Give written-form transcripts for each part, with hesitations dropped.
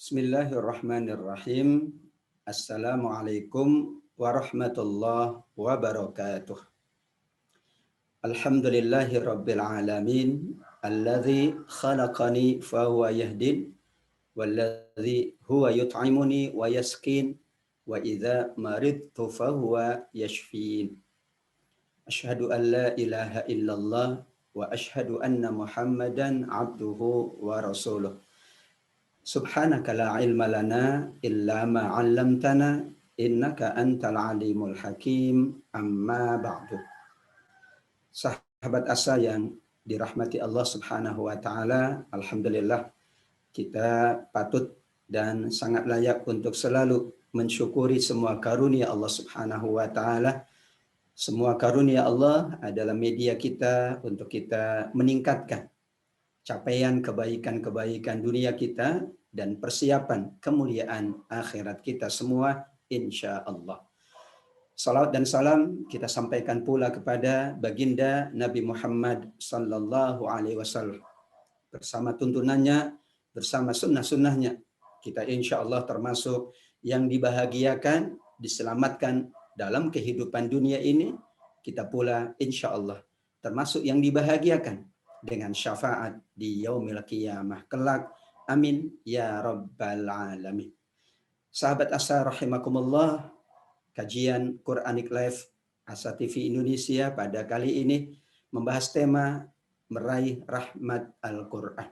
Bismillahirrahmanirrahim. Assalamualaikum warahmatullahi wabarakatuh. Alhamdulillahi rabbil alamin. Alladzi khalaqani fahuwa yahdin. Walladzi huwa yut'imuni wa yaskin. Wa idza maridtu fahuwa yashfin. Ashhadu an la ilaha illallah wa ashhadu anna Muhammadan abduhu wa rasuluh. Subhanaka la ilma lana illa ma 'allamtana innaka antal alimul hakim. Amma ba'du. Sahabat asa yang dirahmati Allah Subhanahu wa taala, alhamdulillah kita patut dan sangat layak untuk selalu mensyukuri semua karunia Allah Subhanahu wa taala. Semua karunia Allah adalah media kita untuk kita meningkatkan capaian kebaikan-kebaikan dunia kita dan persiapan kemuliaan akhirat kita semua insya Allah. Salawat dan salam kita sampaikan pula kepada baginda Nabi Muhammad sallallahu alaihi wasallam. Bersama tuntunannya, bersama sunnah-sunnahnya, kita insya Allah termasuk yang dibahagiakan, diselamatkan dalam kehidupan dunia ini. Kita pula insya Allah termasuk yang dibahagiakan dengan syafaat di yaumil qiyamah kelak. Amin ya rabbal alamin. Sahabat Asa rahimakumullah, kajian Quranic Live Asa TV Indonesia pada kali ini membahas tema meraih rahmat Al-Quran.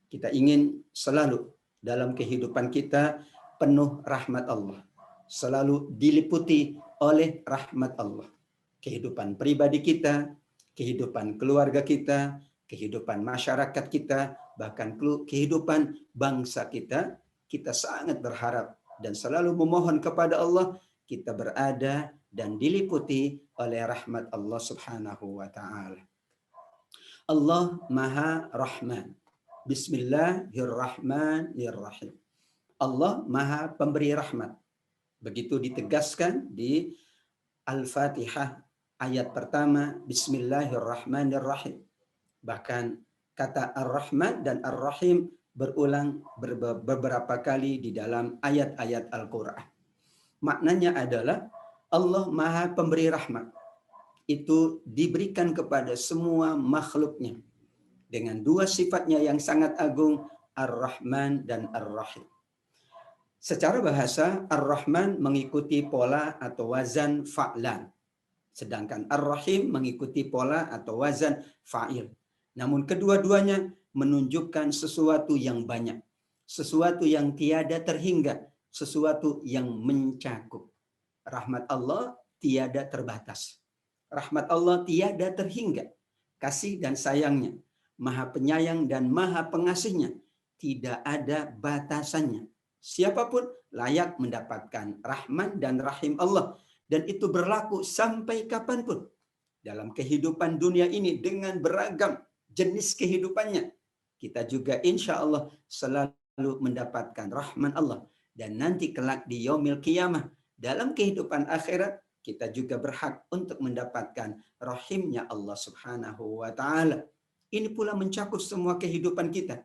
Kita ingin selalu dalam kehidupan kita penuh rahmat Allah, selalu diliputi oleh rahmat Allah. Kehidupan pribadi kita, kehidupan keluarga kita, kehidupan masyarakat kita, bahkan kehidupan bangsa kita, kita sangat berharap dan selalu memohon kepada Allah kita berada dan diliputi oleh rahmat Allah Subhanahu wa taala. Allah Maha Rahman. Bismillahirrahmanirrahim. Allah Maha Pemberi rahmat. Begitu ditegaskan di Al-Fatihah ayat pertama, Bismillahirrahmanirrahim. Bahkan kata Ar-Rahman dan Ar-Rahim berulang beberapa kali di dalam ayat-ayat Al-Quran. Maknanya adalah Allah Maha Pemberi rahmat. Itu diberikan kepada semua makhluknya dengan dua sifatnya yang sangat agung, Ar-Rahman dan Ar-Rahim. Secara bahasa, Ar-Rahman mengikuti pola atau wazan fa'lan, sedangkan Ar-Rahim mengikuti pola atau wazan fa'il. Namun kedua-duanya menunjukkan sesuatu yang banyak, sesuatu yang tiada terhingga, sesuatu yang mencakup. Rahmat Allah tiada terbatas. Rahmat Allah tiada terhingga. Kasih dan sayangnya, Maha Penyayang dan Maha Pengasihnya, tidak ada batasannya. Siapapun layak mendapatkan rahman dan rahim Allah, dan itu berlaku sampai kapanpun. Dalam kehidupan dunia ini dengan beragam jenis kehidupannya, kita juga insya Allah selalu mendapatkan rahman Allah. Dan nanti kelak di yaumil qiyamah, dalam kehidupan akhirat, kita juga berhak untuk mendapatkan rahimnya Allah Subhanahu wa ta'ala. Ini pula mencakup semua kehidupan kita.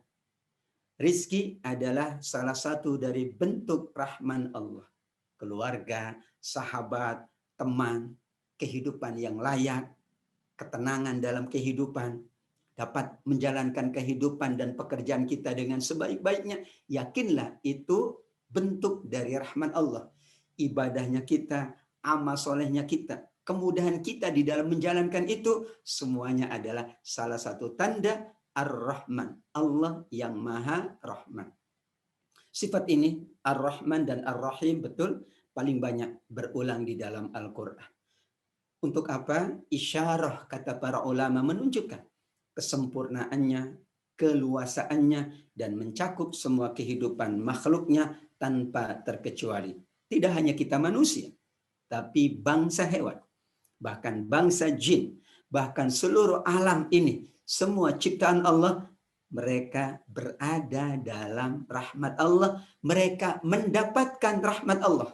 Rizki adalah salah satu dari bentuk rahman Allah. Keluarga, sahabat, teman, kehidupan yang layak, ketenangan dalam kehidupan, dapat menjalankan kehidupan dan pekerjaan kita dengan sebaik-baiknya. Yakinlah itu bentuk dari rahman Allah. Ibadahnya kita, amal solehnya kita, kemudahan kita di dalam menjalankan itu, semuanya adalah salah satu tanda Ar-Rahman, Allah yang Maha Rahman. Sifat ini, Ar-Rahman dan Ar-Rahim, betul paling banyak berulang di dalam Al-Quran. Untuk apa? Isyarah, kata para ulama, menunjukkan kesempurnaannya, keluasaannya, dan mencakup semua kehidupan makhluknya tanpa terkecuali. Tidak hanya kita manusia, tapi bangsa hewan, bahkan bangsa jin, bahkan seluruh alam ini, semua ciptaan Allah, mereka berada dalam rahmat Allah, mereka mendapatkan rahmat Allah.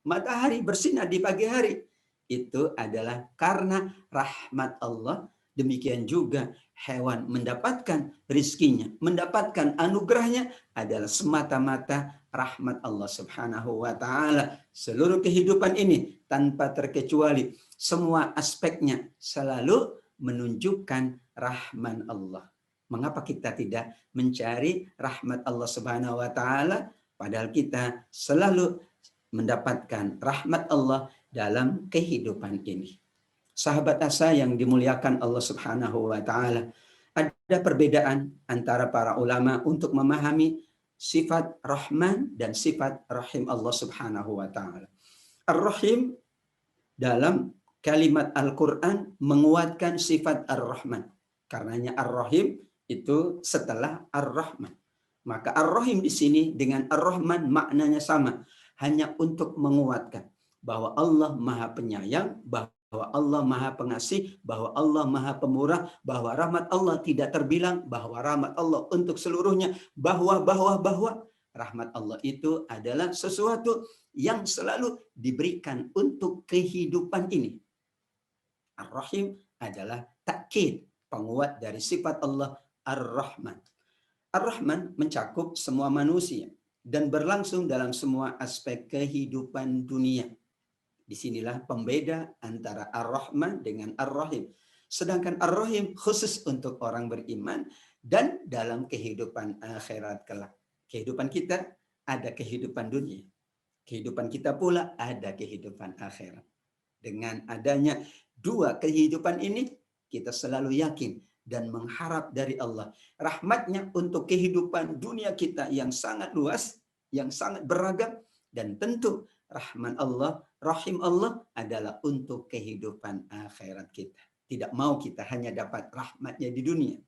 Matahari bersinar di pagi hari, itu adalah karena rahmat Allah. Demikian juga hewan mendapatkan rizkinya, mendapatkan anugerahnya adalah semata-mata rahmat Allah Subhanahu wa taala. Seluruh kehidupan ini tanpa terkecuali semua aspeknya selalu menunjukkan rahman Allah. Mengapa kita tidak mencari rahmat Allah Subhanahu wa taala padahal kita selalu mendapatkan rahmat Allah dalam kehidupan ini. Sahabat asa yang dimuliakan Allah Subhanahu wa taala, ada perbedaan antara para ulama untuk memahami sifat Rahman dan sifat Rahim Allah Subhanahu wa taala. Ar-Rahim dalam kalimat Al-Qur'an menguatkan sifat Ar-Rahman. Karenanya Ar-Rahim itu setelah Ar-Rahman. Maka Ar-Rahim di sini dengan Ar-Rahman maknanya sama, hanya untuk menguatkan bahwa Allah Maha Penyayang, bahwa Allah Maha Pengasih, bahwa Allah Maha Pemurah, bahwa rahmat Allah tidak terbilang, bahwa rahmat Allah untuk seluruhnya, bahwa rahmat Allah itu adalah sesuatu yang selalu diberikan untuk kehidupan ini. Ar-Rahim adalah takkid, penguat dari sifat Allah Ar-Rahman. Ar-Rahman mencakup semua manusia dan berlangsung dalam semua aspek kehidupan dunia. Disinilah pembeda antara Ar-Rahman dengan Ar-Rahim. Sedangkan Ar-Rahim khusus untuk orang beriman dan dalam kehidupan akhirat kelak. Kehidupan kita ada kehidupan dunia. Kehidupan kita pula ada kehidupan akhirat. Dengan adanya dua kehidupan ini, kita selalu yakin dan mengharap dari Allah rahmatnya untuk kehidupan dunia kita yang sangat luas, yang sangat beragam, dan tentu rahman Allah, rahim Allah adalah untuk kehidupan akhirat kita. Tidak mau kita hanya dapat rahmatnya di dunia,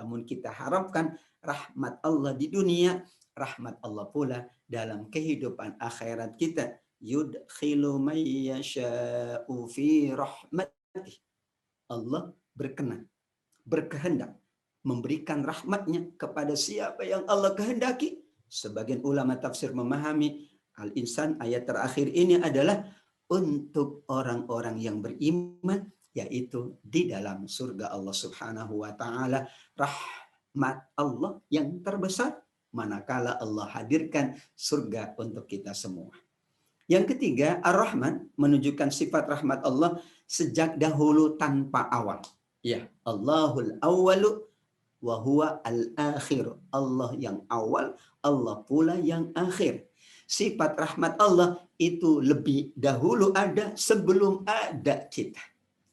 namun kita harapkan rahmat Allah di dunia, rahmat Allah pula dalam kehidupan akhirat kita. Yudkhilu man yasha'u fi rahmatih. Allah berkehendak memberikan rahmatnya kepada siapa yang Allah kehendaki. Sebagian ulama tafsir memahami Al-Insan ayat terakhir ini adalah untuk orang-orang yang beriman, yaitu di dalam surga Allah Subhanahu wa taala. Rahmat Allah yang terbesar manakala Allah hadirkan surga untuk kita semua. Yang ketiga, Ar-Rahman menunjukkan sifat rahmat Allah sejak dahulu tanpa awal. Ya, Allahul awwalu wa huwa al-akhir. Allah yang awal, Allah pula yang akhir. Sifat rahmat Allah itu lebih dahulu ada sebelum ada kita.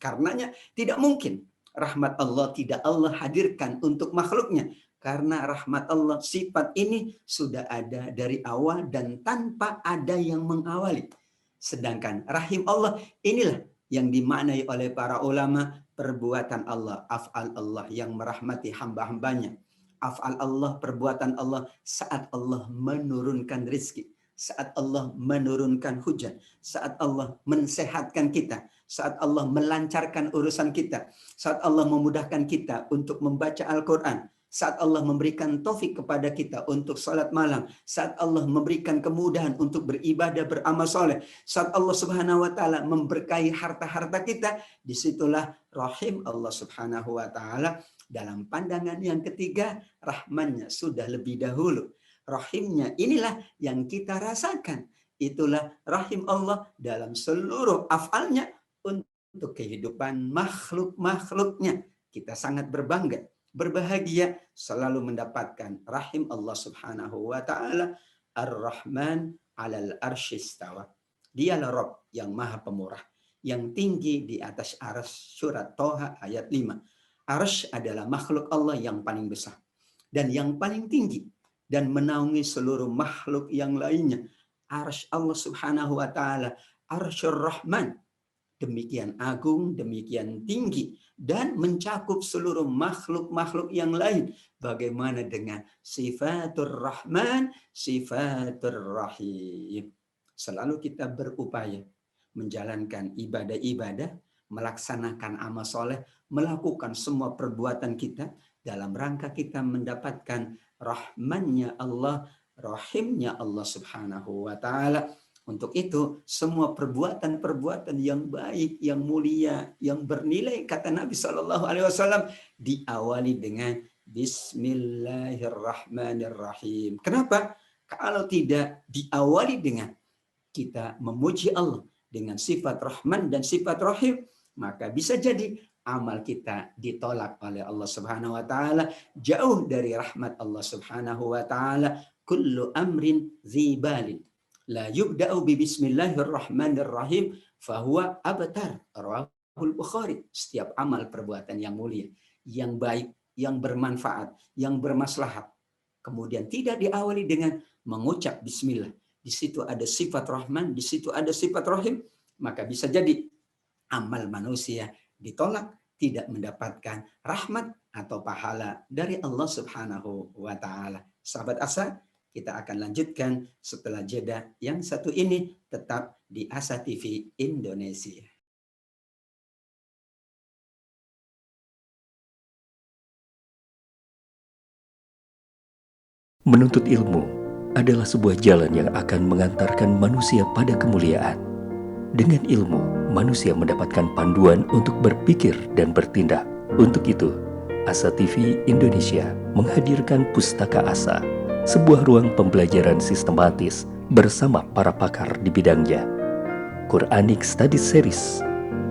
Karenanya tidak mungkin rahmat Allah tidak Allah hadirkan untuk makhluknya. Karena rahmat Allah, sifat ini sudah ada dari awal dan tanpa ada yang mengawali. Sedangkan rahim Allah inilah yang dimaknai oleh para ulama perbuatan Allah, af'al Allah yang merahmati hamba-hambanya. Af'al Allah, perbuatan Allah saat Allah menurunkan rizki, saat Allah menurunkan hujan, saat Allah mensehatkan kita, saat Allah melancarkan urusan kita, saat Allah memudahkan kita untuk membaca Al-Quran, saat Allah memberikan taufik kepada kita untuk salat malam, saat Allah memberikan kemudahan untuk beribadah, beramal soleh, saat Allah Subhanahu wa taala memberkahi harta-harta kita, disitulah rahim Allah Subhanahu wa taala. Dalam pandangan yang ketiga, rahmannya sudah lebih dahulu. Rahimnya inilah yang kita rasakan. Itulah rahim Allah dalam seluruh afalnya untuk kehidupan makhluk-makhluknya. Kita sangat berbangga, berbahagia selalu mendapatkan rahim Allah Subhanahu wa taala. Ar-Rahman 'alal arsy istawa. Dialah Rabb yang Maha Pemurah, yang tinggi di atas arsy. Surat Thaha ayat 5. Arsy adalah makhluk Allah yang paling besar dan yang paling tinggi dan menaungi seluruh makhluk yang lainnya. Arsy Allah Subhanahu wa taala, Arsyur Rahman, demikian agung, demikian tinggi, dan mencakup seluruh makhluk-makhluk yang lain. Bagaimana dengan sifatur Rahman, sifatur Rahim? Selalu kita berupaya menjalankan ibadah-ibadah, melaksanakan amal soleh, melakukan semua perbuatan kita dalam rangka kita mendapatkan rahmannya Allah, rahimnya Allah Subhanahu wa taala. Untuk itu, semua perbuatan-perbuatan yang baik, yang mulia, yang bernilai, kata Nabi Shallallahu Alaihi Wasallam, diawali dengan Bismillahirrahmanirrahim. Kenapa? Kalau tidak diawali dengan kita memuji Allah dengan sifat Rahman dan sifat Rahim, maka bisa jadi amal kita ditolak oleh Allah Subhanahu wa taala, jauh dari rahmat Allah Subhanahu wa taala. Kullu amrin dzibalin la yubda'u bi bismillahirrahmanirrahim fahuwa abtar, rawahul Bukhari. Setiap amal perbuatan yang mulia, yang baik, yang bermanfaat, yang bermaslahat, kemudian tidak diawali dengan mengucap bismillah, di situ ada sifat Rahman, di situ ada sifat Rahim, maka bisa jadi amal manusia ditolak, tidak mendapatkan rahmat atau pahala dari Allah Subhanahu wa taala. Sahabat Asa, kita akan lanjutkan setelah jeda yang satu ini, tetap di Asa TV Indonesia. Menuntut ilmu adalah sebuah jalan yang akan mengantarkan manusia pada kemuliaan. Dengan ilmu, manusia mendapatkan panduan untuk berpikir dan bertindak. Untuk itu, Asa TV Indonesia menghadirkan Pustaka Asa, sebuah ruang pembelajaran sistematis bersama para pakar di bidangnya. Quranic Study Series,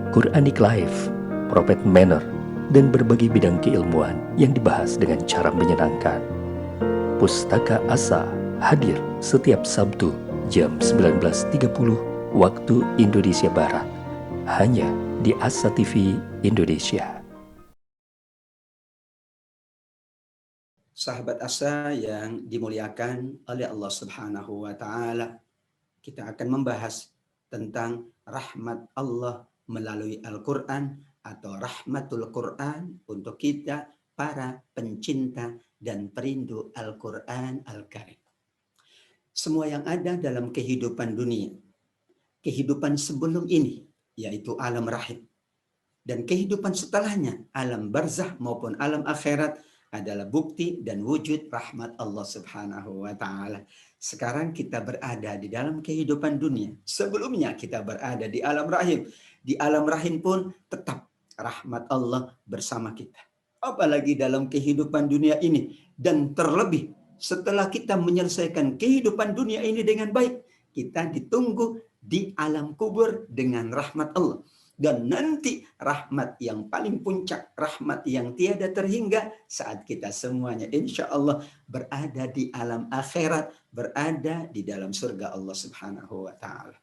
Quranic Life, Prophet Manner, dan berbagai bidang keilmuan yang dibahas dengan cara menyenangkan. Pustaka Asa hadir setiap Sabtu jam 19.30 waktu Indonesia Barat, hanya di Asa TV Indonesia. Sahabat Asa yang dimuliakan oleh Allah Subhanahu wa taala, kita akan membahas tentang rahmat Allah melalui Al-Qur'an atau rahmatul Qur'an untuk kita para pencinta dan perindu Al-Qur'an Al-Karim. Semua yang ada dalam kehidupan dunia, kehidupan sebelum ini, yaitu alam rahim, dan kehidupan setelahnya, alam barzah maupun alam akhirat, adalah bukti dan wujud rahmat Allah Subhanahu wa taala. Sekarang kita berada di dalam kehidupan dunia. Sebelumnya kita berada di alam rahim. Di alam rahim pun tetap rahmat Allah bersama kita. Apalagi dalam kehidupan dunia ini, dan terlebih setelah kita menyelesaikan kehidupan dunia ini dengan baik, kita ditunggu di alam kubur dengan rahmat Allah. Dan nanti rahmat yang paling puncak, rahmat yang tiada terhingga, saat kita semuanya insya Allah berada di alam akhirat, berada di dalam surga Allah Subhanahu wa taala.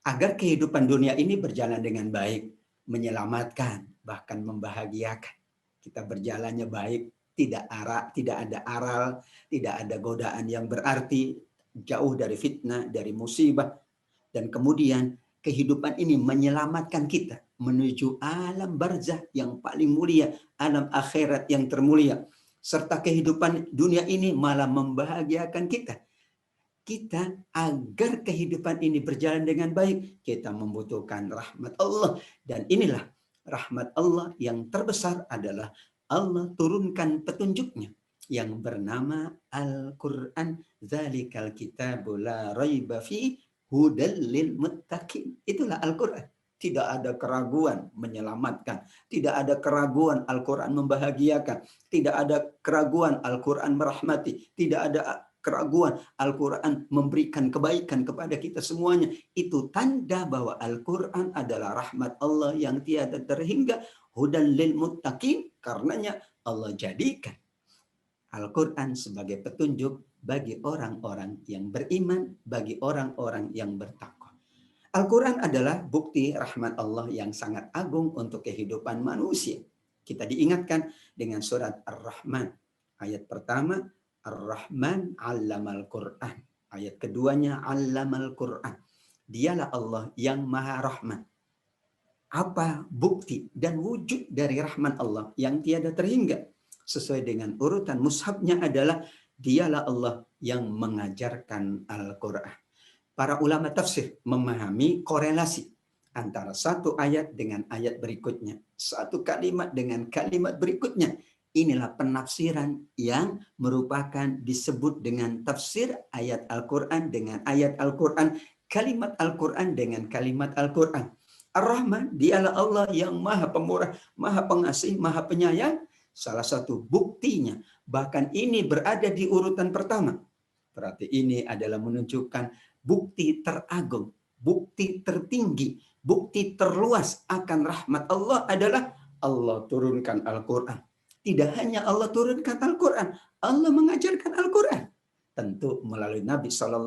Agar kehidupan dunia ini berjalan dengan baik, menyelamatkan, bahkan membahagiakan. Kita berjalannya baik, tidak ada aral, tidak ada godaan yang berarti, jauh dari fitnah, dari musibah. Dan kemudian kehidupan ini menyelamatkan kita menuju alam barzah yang paling mulia, alam akhirat yang termulia. Serta kehidupan dunia ini malah membahagiakan kita. Kita agar kehidupan ini berjalan dengan baik, kita membutuhkan rahmat Allah. Dan inilah rahmat Allah yang terbesar adalah Allah turunkan petunjuknya yang bernama Al-Quran. Dzalikal kitabu la raiba fi hudal lil muttaqin. Itulah Al-Quran. Tidak ada keraguan menyelamatkan. Tidak ada keraguan Al-Quran membahagiakan. Tidak ada keraguan Al-Quran merahmati. Tidak ada keraguan Al-Quran memberikan kebaikan kepada kita semuanya. Itu tanda bahwa Al-Quran adalah rahmat Allah yang tiada terhingga. Hudal lil muttaqin. Karenanya Allah jadikan Al-Quran sebagai petunjuk bagi orang-orang yang beriman, bagi orang-orang yang bertakwa. Al-Quran adalah bukti rahmat Allah yang sangat agung untuk kehidupan manusia. Kita diingatkan dengan surat Ar-Rahman. Ayat pertama, Ar-Rahman 'allamal Qur'an. Ayat keduanya, 'allamal Qur'an. Dialah Allah yang Maha Rahman. Apa bukti dan wujud dari rahmat Allah yang tiada terhingga? Sesuai dengan urutan mushafnya adalah dialah Allah yang mengajarkan Al-Quran. Para ulama tafsir memahami korelasi antara satu ayat dengan ayat berikutnya, satu kalimat dengan kalimat berikutnya. Inilah penafsiran yang merupakan disebut dengan tafsir ayat Al-Quran dengan ayat Al-Quran. kalimat Al-Quran dengan kalimat Al-Quran. Ar-Rahman, dialah Allah yang maha pemurah, maha pengasih, maha penyayang. Salah satu buktinya, bahkan ini berada di urutan pertama. Berarti ini adalah menunjukkan bukti teragung, bukti tertinggi, bukti terluas akan rahmat Allah adalah Allah turunkan Al-Quran. Tidak hanya Allah turunkan Al-Quran, Allah mengajarkan Al-Quran. Tentu melalui Nabi SAW,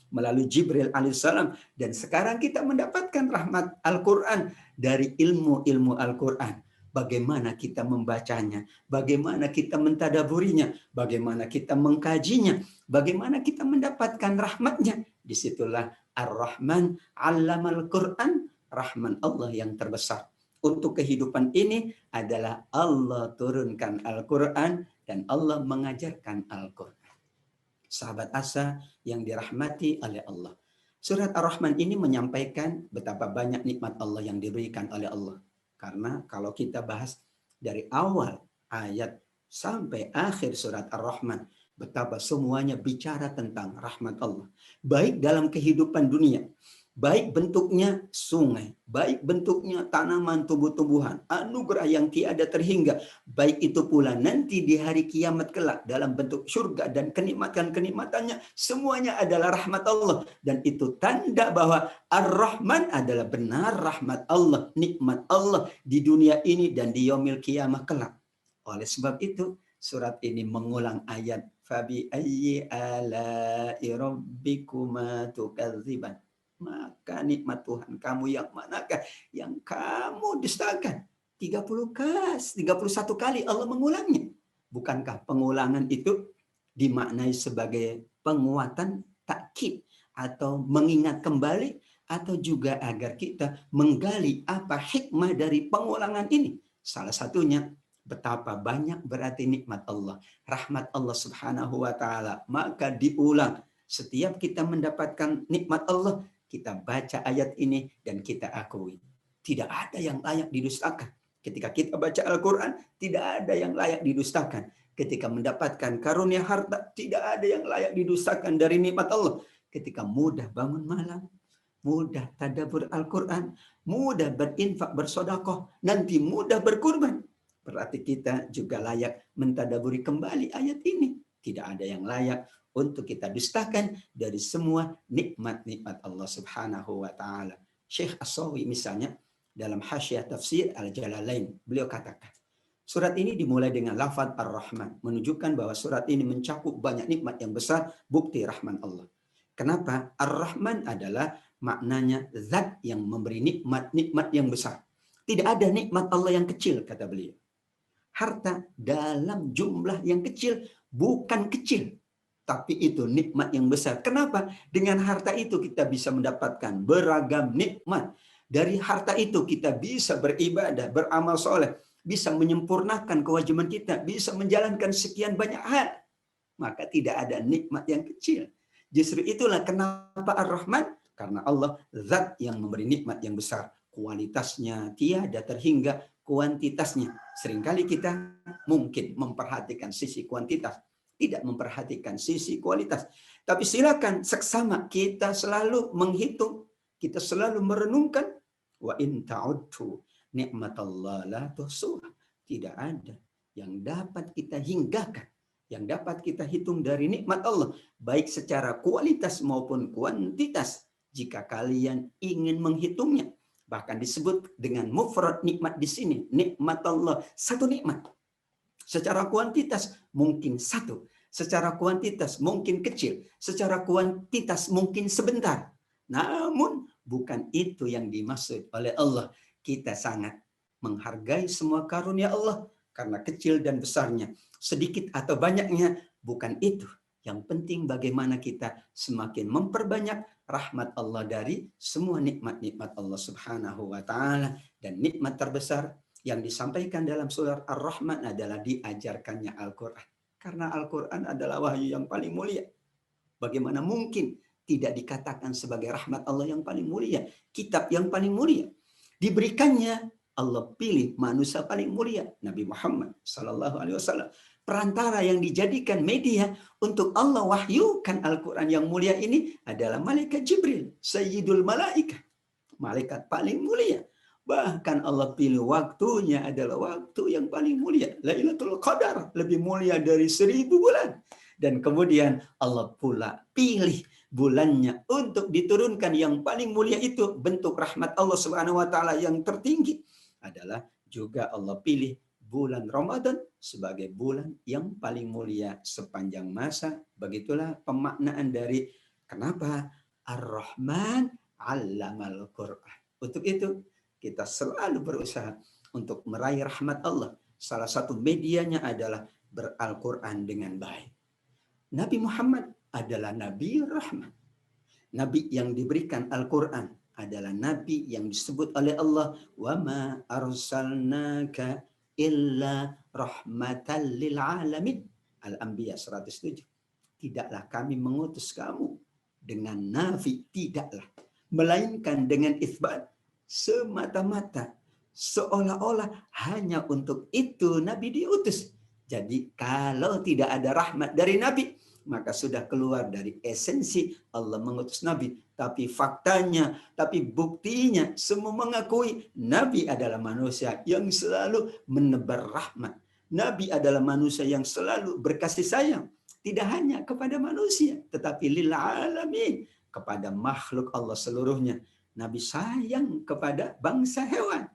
melalui Jibril alaihissalam, dan sekarang kita mendapatkan rahmat Al-Quran dari ilmu-ilmu Al-Quran. Bagaimana kita membacanya, bagaimana kita mentadaburinya, bagaimana kita mengkajinya, bagaimana kita mendapatkan rahmatnya. Disitulah Ar-Rahman, Allamal Quran, rahman Allah yang terbesar. Untuk kehidupan ini adalah Allah turunkan Al-Quran dan Allah mengajarkan Al-Quran. Sahabat Asa yang dirahmati oleh Allah. Surat Ar-Rahman ini menyampaikan betapa banyak nikmat Allah yang diberikan oleh Allah. Karena kalau kita bahas dari awal ayat sampai akhir surat Ar-Rahman, betapa semuanya bicara tentang rahmat Allah. Baik dalam kehidupan dunia, baik bentuknya sungai, baik bentuknya tanaman, tumbuh-tumbuhan, anugerah yang tiada terhingga, baik itu pula nanti di hari kiamat kelak dalam bentuk surga dan kenikmatan-kenikmatannya, semuanya adalah rahmat Allah. Dan itu tanda bahwa Ar-Rahman adalah benar rahmat Allah, nikmat Allah di dunia ini dan di yaumil kiamah kelak. Oleh sebab itu, surat ini mengulang ayat fabi ayyi ala'i rabbikuma tukadziban. Maka nikmat Tuhan kamu yang manakah yang kamu dustakan? 31 kali Allah mengulangnya. Bukankah pengulangan itu dimaknai sebagai penguatan, takkid, atau mengingat kembali, atau juga agar kita menggali apa hikmah dari pengulangan ini? Salah satunya, betapa banyak berarti nikmat Allah, rahmat Allah Subhanahu wa taala. Maka diulang setiap kita mendapatkan nikmat Allah, kita baca ayat ini dan kita akui tidak ada yang layak didustakan. Ketika kita baca Al-Quran, tidak ada yang layak didustakan. Ketika mendapatkan karunia harta, tidak ada yang layak didustakan dari nikmat Allah. Ketika mudah bangun malam, mudah tadabbur Al-Quran, mudah berinfak, bersedekah, nanti mudah berkurban, berarti kita juga layak mentadaburi kembali ayat ini. Tidak ada yang layak untuk kita dustakan dari semua nikmat-nikmat Allah Subhanahu wa taala. Syekh As-Sawi misalnya dalam Hasyiah Tafsir Al-Jalalain, beliau katakan, surat ini dimulai dengan lafaz Ar-Rahman, menunjukkan bahwa surat ini mencakup banyak nikmat yang besar, bukti rahman Allah. Kenapa? Ar-Rahman adalah maknanya zat yang memberi nikmat-nikmat yang besar. Tidak ada nikmat Allah yang kecil, kata beliau. Harta dalam jumlah yang kecil bukan kecil, tapi itu nikmat yang besar. Kenapa? Dengan harta itu kita bisa mendapatkan beragam nikmat. Dari harta itu kita bisa beribadah, beramal soleh, bisa menyempurnakan kewajiban kita, bisa menjalankan sekian banyak hal. Maka tidak ada nikmat yang kecil. Justru itulah kenapa Ar-Rahman, karena Allah zat yang memberi nikmat yang besar. Kualitasnya tiada terhingga kuantitasnya. Seringkali kita mungkin memperhatikan sisi kuantitas, tidak memperhatikan sisi kualitas. Tapi silakan seksama kita selalu menghitung, kita selalu merenungkan, wa in ta'uddu nikmatallah la tuhsuha. Tidak ada yang dapat kita hinggakan, yang dapat kita hitung dari nikmat Allah, baik secara kualitas maupun kuantitas. Jika kalian ingin menghitungnya, bahkan disebut dengan mufrad nikmat di sini, nikmat Allah, satu nikmat. Secara kuantitas mungkin satu, secara kuantitas mungkin kecil, secara kuantitas mungkin sebentar. Namun bukan itu yang dimaksud oleh Allah. Kita sangat menghargai semua karunia Allah karena kecil dan besarnya, sedikit atau banyaknya, bukan itu. Yang penting bagaimana kita semakin memperbanyak rahmat Allah dari semua nikmat-nikmat Allah Subhanahu wa taala. Dan nikmat terbesar yang disampaikan dalam surat Ar-Rahman adalah diajarkannya Al-Quran. Karena Al-Quran adalah wahyu yang paling mulia. Bagaimana mungkin tidak dikatakan sebagai rahmat Allah yang paling mulia, kitab yang paling mulia. Diberikannya, Allah pilih manusia paling mulia, Nabi Muhammad sallallahu alaihi wasallam. perantara yang dijadikan media untuk Allah wahyukan Al-Quran yang mulia ini adalah malaikat Jibril, Sayyidul Malaikah, malaikat paling mulia. Bahkan Allah pilih waktunya adalah waktu yang paling mulia. Lailatul Qadar lebih mulia dari 1000 bulan. Dan kemudian Allah pula pilih bulannya untuk diturunkan yang paling mulia itu, bentuk rahmat Allah Subhanahu wa taala yang tertinggi adalah juga Allah pilih bulan Ramadan sebagai bulan yang paling mulia sepanjang masa. Begitulah pemaknaan dari kenapa Ar-Rahman 'allamal Qur'an. Untuk itu kita selalu berusaha untuk meraih rahmat Allah. Salah satu medianya adalah ber-Al-Quran dengan baik. Nabi Muhammad adalah Nabi Rahmat. Nabi yang diberikan Al-Quran adalah Nabi yang disebut oleh Allah, wa ma arsalnaka illa rahmatan lil alamin. Al-Anbiya 107. Tidaklah kami mengutus kamu dengan nafi, tidaklah, melainkan dengan itsbat, semata-mata seolah-olah hanya untuk itu Nabi diutus. Jadi kalau tidak ada rahmat dari Nabi, maka sudah keluar dari esensi Allah mengutus Nabi. Tapi faktanya, tapi buktinya, semua mengakui Nabi adalah manusia yang selalu menebar rahmat. Nabi adalah manusia yang selalu berkasih sayang. Tidak hanya kepada manusia, tetapi lil alamin, kepada makhluk Allah seluruhnya. Nabi sayang kepada bangsa hewan.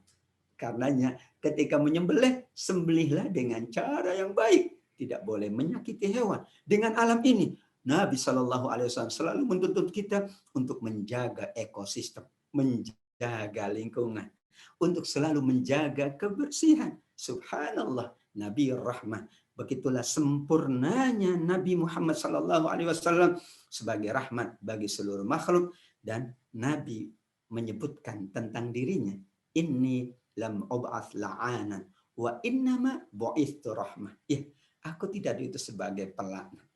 Karenanya ketika menyembelih, sembelihlah dengan cara yang baik. Tidak boleh menyakiti hewan. Dengan alam ini, Nabi SAW selalu menuntut kita untuk menjaga ekosistem, menjaga lingkungan, untuk selalu menjaga kebersihan. Subhanallah, Nabi Rahmah. Begitulah sempurnanya Nabi Muhammad SAW sebagai rahmat bagi seluruh makhluk. Dan Nabi menyebutkan tentang dirinya, inni lam ub'ats la'anan wa innama bu'itsu rahmah. Ya, aku tidak diutus sebagai pelaknat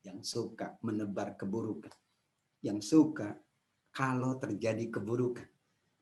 yang suka menebar keburukan, yang suka kalau terjadi keburukan.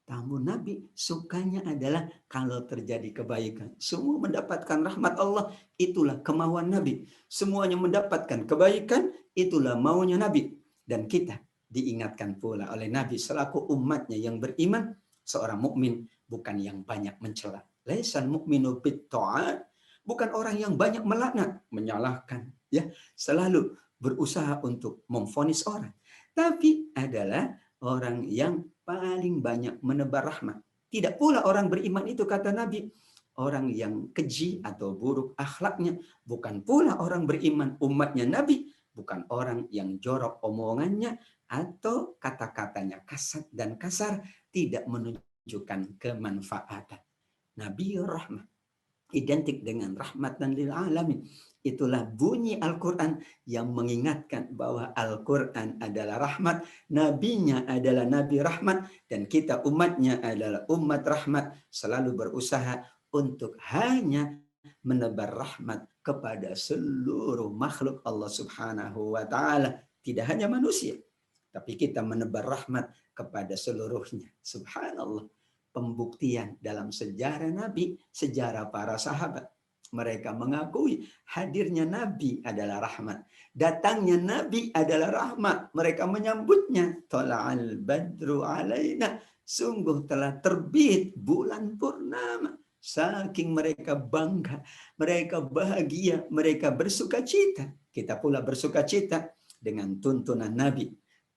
Namun Nabi sukanya adalah kalau terjadi kebaikan. Semua mendapatkan rahmat Allah, itulah kemauan Nabi. Semuanya mendapatkan kebaikan, itulah maunya Nabi. Dan kita diingatkan pula oleh Nabi selaku umatnya yang beriman, seorang mukmin bukan yang banyak mencela. Laisal mu'minu bit-ta'at, bukan orang yang banyak melaknat, menyalahkan, ya, selalu berusaha untuk memvonis orang, tapi adalah orang yang paling banyak menebar rahmat. Tidak pula orang beriman itu, kata Nabi, orang yang keji atau buruk akhlaknya. Bukan pula orang beriman umatnya Nabi, bukan orang yang jorok omongannya atau kata-katanya kasar, tidak menunjukkan kemanfaatan. Nabi Rahmah identik dengan rahmatan lil alamin. Itulah bunyi Al-Quran yang mengingatkan bahwa Al-Quran adalah rahmat, nabinya adalah nabi rahmat, dan kita umatnya adalah umat rahmat, selalu berusaha untuk hanya menebar rahmat kepada seluruh makhluk Allah Subhanahu wa taala, tidak hanya manusia, tapi kita menebar rahmat kepada seluruhnya. Subhanallah. Pembuktian dalam sejarah Nabi, sejarah para sahabat. Mereka mengakui hadirnya Nabi adalah rahmat. Datangnya Nabi adalah rahmat. Mereka menyambutnya. Tala'al badru alaina. Sungguh telah terbit bulan purnama. Saking mereka bangga, mereka bahagia, mereka bersuka cita. Kita pula bersuka cita dengan tuntunan Nabi.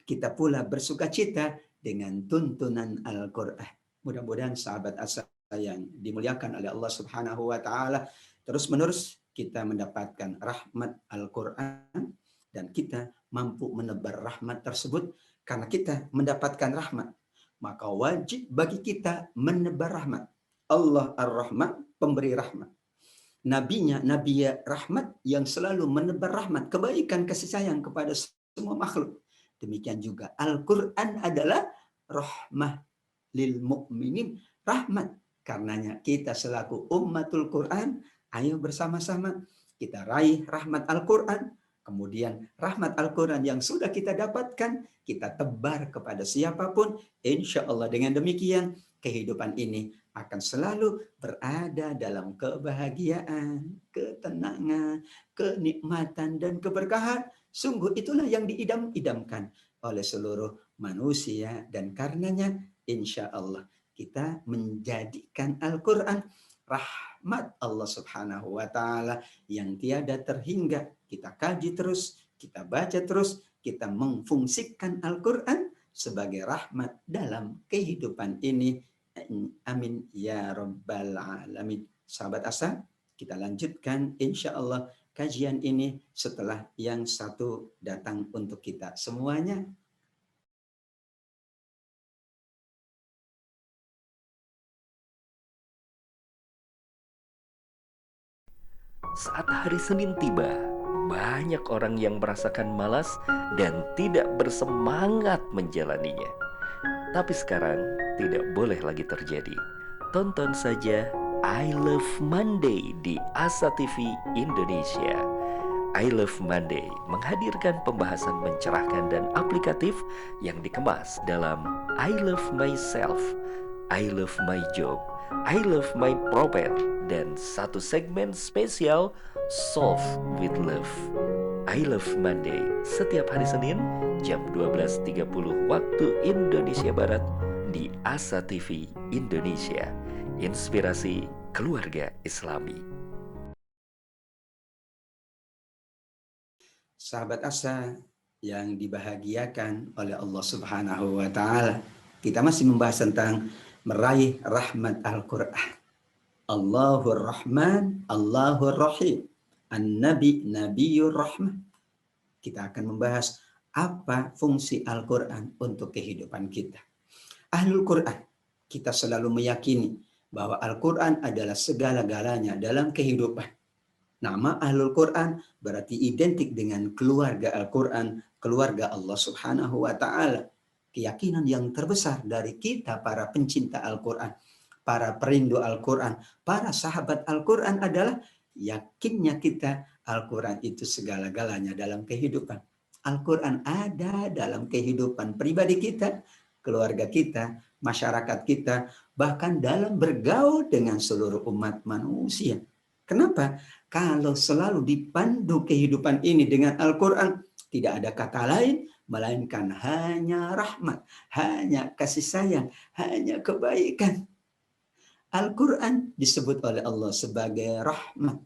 Kita pula bersuka cita dengan tuntunan Al-Quran. Mudah-mudahan sahabat asa yang dimuliakan oleh Allah Subhanahu wa taala, terus-menerus kita mendapatkan rahmat Al-Quran dan kita mampu menebar rahmat tersebut. Karena kita mendapatkan rahmat, maka wajib bagi kita menebar rahmat. Allah Ar-Rahman, pemberi rahmat. Nabinya Nabi rahmat yang selalu menebar rahmat, kebaikan, kasih sayang kepada semua makhluk. Demikian juga Al-Quran adalah rahmah lil mu'minin, rahmat. Karenanya kita selaku ummatul Quran, ayo bersama-sama kita raih rahmat Al-Quran. Kemudian rahmat Al-Quran yang sudah kita dapatkan, kita tebar kepada siapapun. Insya Allah dengan demikian kehidupan ini akan selalu berada dalam kebahagiaan, ketenangan, kenikmatan, dan keberkahan. Sungguh itulah yang diidam-idamkan oleh seluruh manusia. Dan karenanya insya Allah kita menjadikan Al-Quran rahmat Allah Subhanahu wa Ta'ala yang tiada terhingga. Kita kaji terus, kita baca terus, kita memfungsikan Al-Quran sebagai rahmat dalam kehidupan ini. Amin ya rabbal alamin. Sahabat Asa, kita lanjutkan insya Allah kajian ini setelah yang satu datang untuk kita semuanya. Saat hari Senin tiba, banyak orang yang merasakan malas dan tidak bersemangat menjalaninya. Tapi sekarang tidak boleh lagi terjadi. Tonton saja I Love Monday di Asa TV Indonesia. I Love Monday menghadirkan pembahasan mencerahkan dan aplikatif yang dikemas dalam I Love Myself, I Love My Job, I Love My Prophet, dan satu segmen spesial Solve with Love. I Love Monday setiap hari Senin jam 12.30 waktu Indonesia Barat di Asa TV Indonesia. Inspirasi keluarga Islami. Sahabat Asa yang dibahagiakan oleh Allah Subhanahu wa Ta'ala, kita masih membahas tentang meraih rahmat Al-Quran. Allahur Rahman, Allahur Rahim, An-Nabi, Nabiyur Rahman. Kita akan membahas apa fungsi Al-Quran untuk kehidupan kita. Ahlul Quran, kita selalu meyakini bahwa Al-Quran adalah segala-galanya dalam kehidupan. Nama Ahlul Quran berarti identik dengan keluarga Al-Quran, keluarga Allah Subhanahu wa Ta'ala. Keyakinan yang terbesar dari kita para pencinta Al-Quran, para perindu Al-Quran, para sahabat Al-Quran adalah yakinnya kita Al-Quran itu segala-galanya dalam kehidupan. Al-Quran ada dalam kehidupan pribadi kita, keluarga kita, masyarakat kita, bahkan dalam bergaul dengan seluruh umat manusia. Kenapa? Kalau selalu dipandu kehidupan ini dengan Al-Quran, tidak ada kata lain, melainkan hanya rahmat, hanya kasih sayang, hanya kebaikan. Al-Quran disebut oleh Allah sebagai rahmat.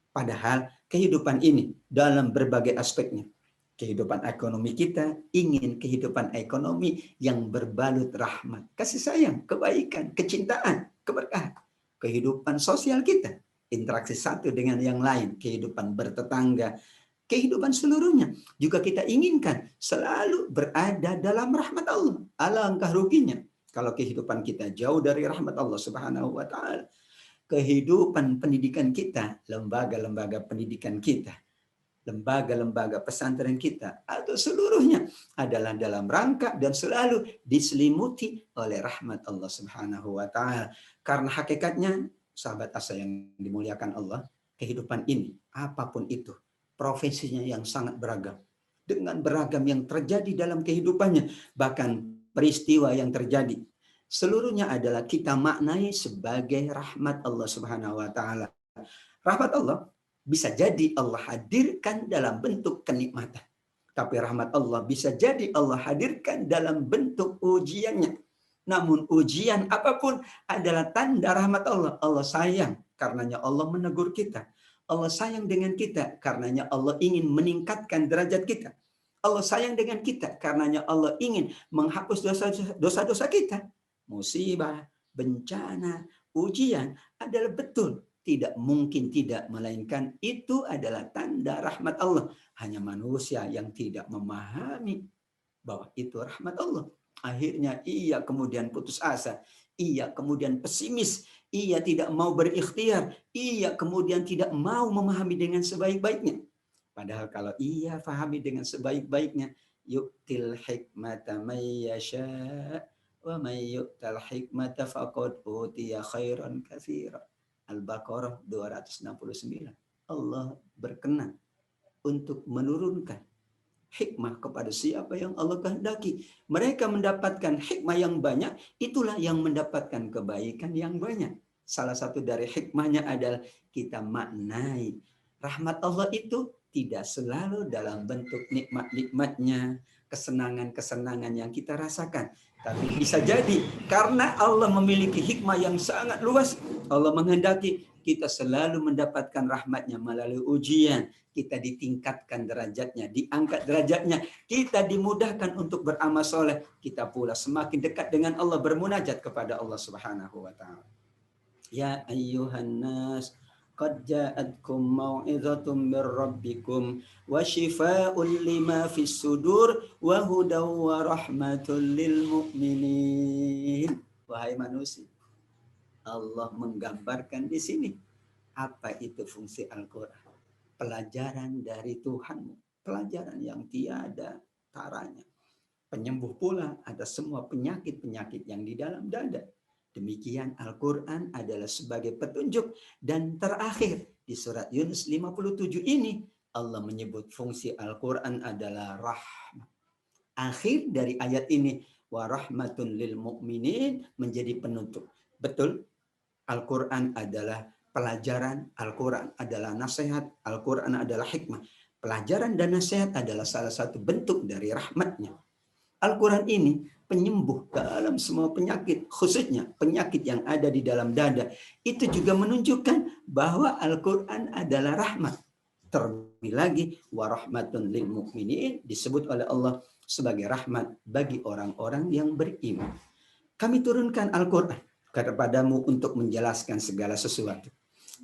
Padahal kehidupan ini dalam berbagai aspeknya. Kehidupan ekonomi kita ingin kehidupan ekonomi yang berbalut rahmat, kasih sayang, kebaikan, kecintaan, keberkahan. Kehidupan sosial kita, interaksi satu dengan yang lain, kehidupan bertetangga, kehidupan seluruhnya juga kita inginkan selalu berada dalam rahmat Allah. Alangkah ruginya kalau kehidupan kita jauh dari rahmat Allah Subhanahu wa Ta'ala. Kehidupan pendidikan kita, lembaga-lembaga pendidikan kita, lembaga-lembaga pesantren kita, atau seluruhnya adalah dalam rangka dan selalu diselimuti oleh rahmat Allah Subhanahu wa Ta'ala. Karena hakikatnya, sahabat Asa yang dimuliakan Allah, kehidupan ini, apapun itu, profesinya yang sangat beragam, dengan beragam yang terjadi dalam kehidupannya, bahkan peristiwa yang terjadi, seluruhnya adalah kita maknai sebagai rahmat Allah Subhanahu wa Ta'ala. Rahmat Allah bisa jadi Allah hadirkan dalam bentuk kenikmatan. Tapi rahmat Allah bisa jadi Allah hadirkan dalam bentuk ujiannya. Namun ujian apapun adalah tanda rahmat Allah. Allah sayang, karenanya Allah menegur kita. Allah sayang dengan kita, karenanya Allah ingin meningkatkan derajat kita. Allah sayang dengan kita, karenanya Allah ingin menghapus dosa-dosa kita. Musibah, bencana, ujian adalah betul. Tidak mungkin tidak, melainkan itu adalah tanda rahmat Allah. Hanya manusia yang tidak memahami bahwa itu rahmat Allah. Akhirnya ia kemudian putus asa, ia kemudian pesimis, ia tidak mau berikhtiar, ia kemudian tidak mau memahami dengan sebaik-baiknya. Padahal kalau ia fahami dengan sebaik-baiknya, yu'til hikmata may yasha' wa may yu'tal hikmata faqad utiya khairan katsira. Al-Baqarah 269. Allah berkenan untuk menurunkan hikmah kepada siapa yang Allah kehendaki. Mereka mendapatkan hikmah yang banyak, itulah yang mendapatkan kebaikan yang banyak. Salah satu dari hikmahnya adalah kita maknai rahmat Allah itu tidak selalu dalam bentuk nikmat-nikmatnya, kesenangan-kesenangan yang kita rasakan. Tapi bisa jadi karena Allah memiliki hikmah yang sangat luas, Allah menghendaki kita selalu mendapatkan rahmatnya melalui ujian, kita ditingkatkan derajatnya, diangkat derajatnya, kita dimudahkan untuk beramal soleh, kita pula semakin dekat dengan Allah, bermunajat kepada Allah Subhanahu wa taala. Ya ayyuhan nas qad ja'atkum mau'izatun mir rabbikum wa shifaa'un lima fis sudur wa hudaw wa rahmatul lil mu'minin. Wahai manusia, Allah menggambarkan di sini apa itu fungsi Al-Qur'an. Pelajaran dari Tuhanmu, pelajaran yang tiada taranya. Penyembuh pula atas semua penyakit-penyakit yang di dalam dada. Demikian Al-Quran adalah sebagai petunjuk. Dan terakhir di surat Yunus 57 ini Allah menyebut fungsi Al-Quran adalah rahmat. Akhir dari ayat ini wa rahmatun lil mu'minin menjadi penutup. Betul, Al-Quran adalah pelajaran, Al-Quran adalah nasihat, Al-Quran adalah hikmah. Pelajaran dan nasihat adalah salah satu bentuk dari rahmatnya. Al-Quran ini penyembuh dalam semua penyakit, khususnya penyakit yang ada di dalam dada. Itu juga menunjukkan bahwa Al-Quran adalah rahmat. Terlebih lagi, warahmatun lil mu'minin disebut oleh Allah sebagai rahmat bagi orang-orang yang beriman. Kami turunkan Al-Quran kepadamu untuk menjelaskan segala sesuatu.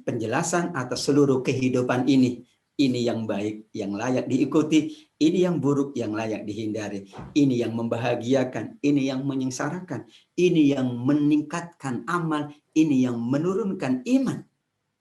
Penjelasan atas seluruh kehidupan ini yang baik, yang layak diikuti, ini yang buruk, yang layak dihindari, ini yang membahagiakan, ini yang menyengsarakan, ini yang meningkatkan amal, ini yang menurunkan iman.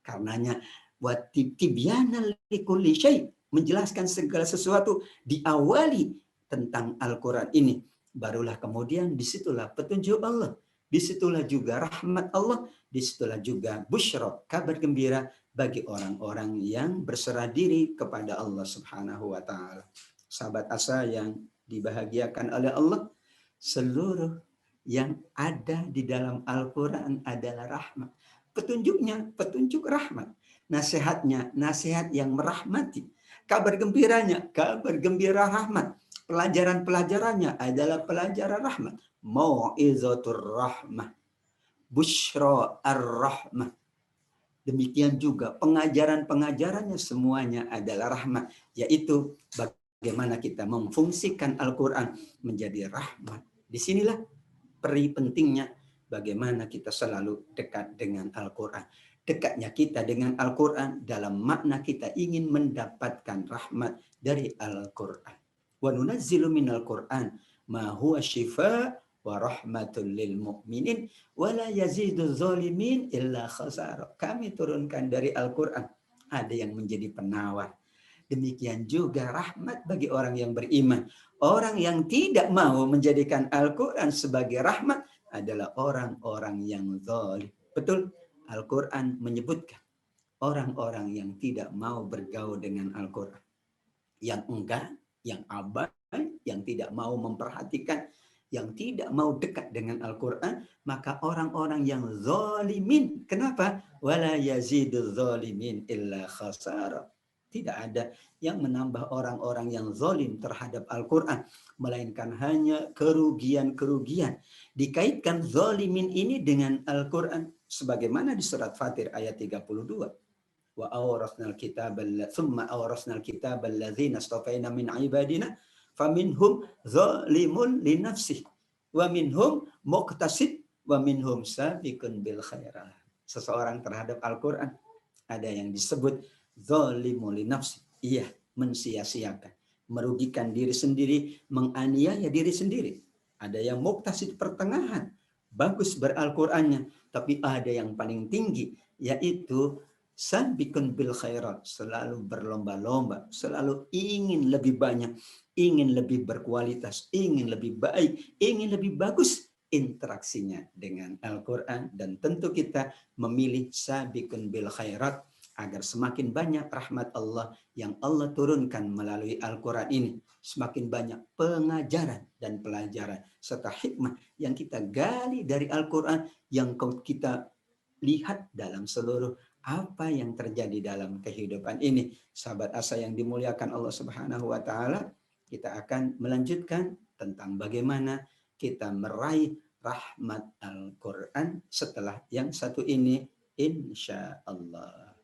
Karenanya buat tibyana likulli syai, menjelaskan segala sesuatu, diawali tentang Al-Quran ini, barulah kemudian disitulah petunjuk Allah, disitulah juga rahmat Allah, disitulah juga busyra, kabar gembira bagi orang-orang yang berserah diri kepada Allah Subhanahu wa taala. Sahabat asa yang dibahagiakan oleh Allah, seluruh yang ada di dalam Al-Quran adalah rahmat. Petunjuknya, petunjuk rahmat. Nasihatnya, nasihat yang merahmati. Kabar gembiranya, kabar gembira rahmat. Pelajaran-pelajarannya adalah pelajaran rahmat. Mau'izatur rahmah. Busyra ar-rahmah. Demikian juga pengajaran-pengajarannya semuanya adalah rahmat, yaitu bagaimana kita memfungsikan Al-Quran menjadi rahmat. Disinilah peri pentingnya bagaimana kita selalu dekat dengan Al-Quran. Dekatnya kita dengan Al-Quran dalam makna kita ingin mendapatkan rahmat dari Al-Quran. Wa nunazzilu minal Quran ma huwa shifa wa rahmatul lil mu'minin wa la yazidu zalimin illa khasara. Kami turunkan dari Al-Quran ada yang menjadi penawar. Demikian juga rahmat bagi orang yang beriman. Orang yang tidak mau menjadikan Al-Quran sebagai rahmat adalah orang-orang yang zalim. Betul, Al-Quran menyebutkan orang-orang yang tidak mau bergaul dengan Al-Quran. Yang enggan, yang abai, yang tidak mau memperhatikan, yang tidak mau dekat dengan Al-Quran, maka orang-orang yang zalimin. Kenapa? Wala yazidu zalimin illa khasara. Tidak ada yang menambah orang-orang yang zalim terhadap Al-Quran, melainkan hanya kerugian-kerugian. Dikaitkan zalimin ini dengan Al-Quran, sebagaimana di surat Fatir ayat 32. Wa awrasnal kitabal thumma awrasnal kitabal ladzina astafaina min ibadina faminhum zalimun li nafsihi wa minhum muqtasid wa minhum sabiqun bil khairat. Seseorang terhadap Al-Quran ada yang disebut zalimun li nafsi. Iya, mensia-siakan, merugikan diri sendiri, menganiaya diri sendiri. Ada yang muqtasid pertengahan, bagus beral-Qur'annya, tapi ada yang paling tinggi, yaitu sabiqun bil khairat, selalu berlomba-lomba, selalu ingin lebih banyak, ingin lebih berkualitas, ingin lebih baik, ingin lebih bagus interaksinya dengan Al-Quran. Dan tentu kita memilih sabiqun bil khairat, agar semakin banyak rahmat Allah yang Allah turunkan melalui Al-Quran ini, semakin banyak pengajaran dan pelajaran serta hikmah yang kita gali dari Al-Quran, yang kita lihat dalam seluruh apa yang terjadi dalam kehidupan ini. Sahabat asa yang dimuliakan Allah Subhanahu wa taala, kita akan melanjutkan tentang bagaimana kita meraih rahmat Al-Quran setelah yang satu ini, insya Allah.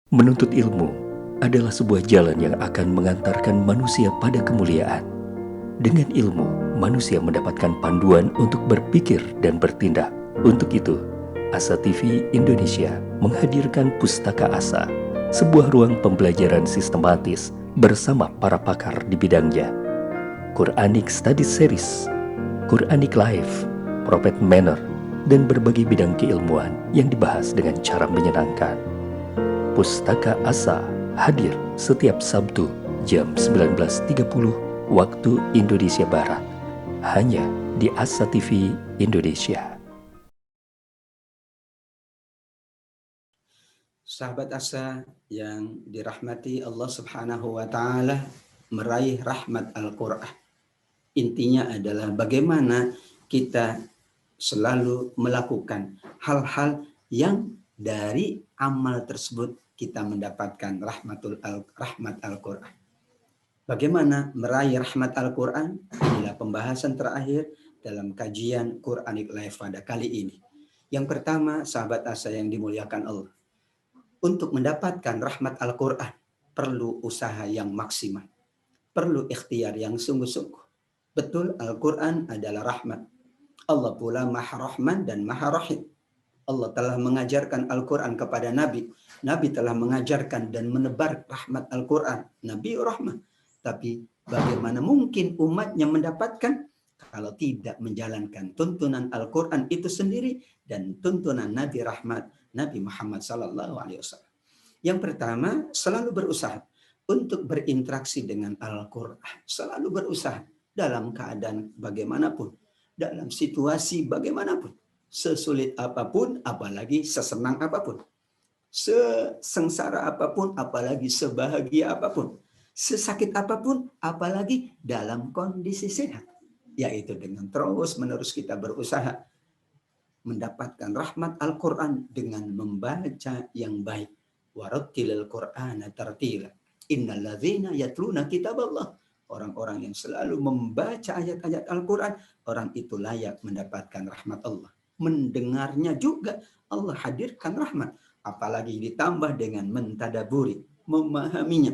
Menuntut ilmu adalah sebuah jalan yang akan mengantarkan manusia pada kemuliaan. Dengan ilmu, manusia mendapatkan panduan untuk berpikir dan bertindak. Untuk itu, Asa TV Indonesia menghadirkan Pustaka Asa, sebuah ruang pembelajaran sistematis bersama para pakar di bidangnya. Quranic Study Series, Quranic Life, Prophet Manner, dan berbagai bidang keilmuan yang dibahas dengan cara menyenangkan. Pustaka Asa hadir setiap Sabtu jam 19.30 waktu Indonesia Barat, hanya di Asa TV Indonesia. Sahabat Asa yang dirahmati Allah Subhanahu wa taala, meraih rahmat Al-Qur'an. Intinya adalah bagaimana kita selalu melakukan hal-hal yang dari amal tersebut kita mendapatkan rahmat Al-Quran. Bagaimana meraih rahmat Al-Quran? Inilah pembahasan terakhir dalam kajian Quranic Life pada kali ini. Yang pertama, sahabat asa yang dimuliakan Allah, untuk mendapatkan rahmat Al-Quran perlu usaha yang maksimal, perlu ikhtiar yang sungguh-sungguh. Betul, Al-Quran adalah rahmat. Allah pula Maha Rahman dan Maha Rahim. Allah telah mengajarkan Al-Quran kepada Nabi. Nabi telah mengajarkan dan menebar rahmat Al-Quran. Nabi rahmat. Tapi bagaimana mungkin umatnya mendapatkan kalau tidak menjalankan tuntunan Al-Quran itu sendiri dan tuntunan Nabi rahmat, Nabi Muhammad SAW. Yang pertama, selalu berusaha untuk berinteraksi dengan Al-Quran. Selalu berusaha dalam keadaan bagaimanapun, dalam situasi bagaimanapun. Sesulit apapun, apalagi sesenang apapun. Sesengsara apapun, apalagi sebahagia apapun. Sesakit apapun, apalagi dalam kondisi sehat. Yaitu dengan terus-menerus kita berusaha mendapatkan rahmat Al-Quran dengan membaca yang baik. Warattilil Qur'ana tartila. Innalladzina yatluna kitaballah. Orang-orang yang selalu membaca ayat-ayat Al-Quran, orang itu layak mendapatkan rahmat Allah. Mendengarnya juga Allah hadirkan rahmat, apalagi ditambah dengan mentadaburi, memahaminya,